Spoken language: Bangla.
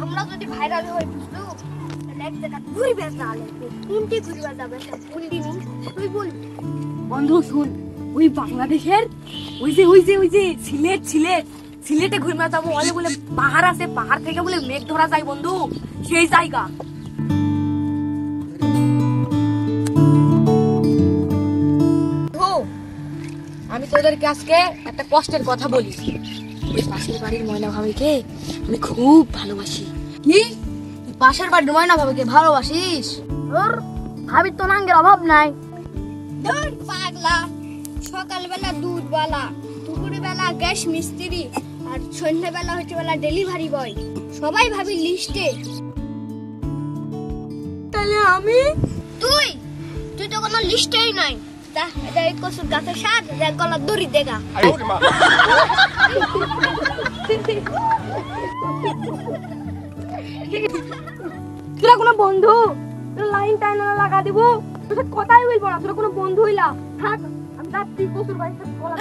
আমরা যদি ভাইরাল হই বুঝলো তাহলে এক জায়গা ঘুরবে তাহলে কোনটি ঘুরবে যাবে সব বলবি নি তুই বলবি। বন্ধু শুন, ওই বাংলাদেশের ওই যে সিলেটে ঘুরবে যাবো। বলে পাহাড় আছে, পাহাড় থেকে বলে মেঘ ধরা যায় বন্ধু, সেই জায়গা। আমি তোদেরকে আজকে একটা কষ্টের কথা বলি। ওই পাশের বাড়ির ময়না ভাবিকে আমি খুব ভালোবাসি। কি তুই পাশের বাড়ির ময়না ভাবিকে ভালোবাসিস? ওর ভাবির তো নাঙ্গের অভাব নাই। ধুর পাগলা, সকালবেলা দুধওয়ালা, দুপুরবেলা গ্যাস মিস্ত্রি, আর সন্ধ্যাবেলা হচ্ছে বেলা ডেলিভারি বয়, সবাই ভাবি লিস্টে। তাহলে আমি তুই তুই তো কোনো লিস্টেই নাই। যা এটা এই কসুর গাছে সার যা গলা দড়ি দেগা। তোরা কোনো বন্ধু, তোরা লাইন টাইন লাগা দিব, তোর সাথে কথাই বলবো না। তোরা কোনো বন্ধু হইলা থাক, আমি রাত্রি কসুর বাড়িতে গলা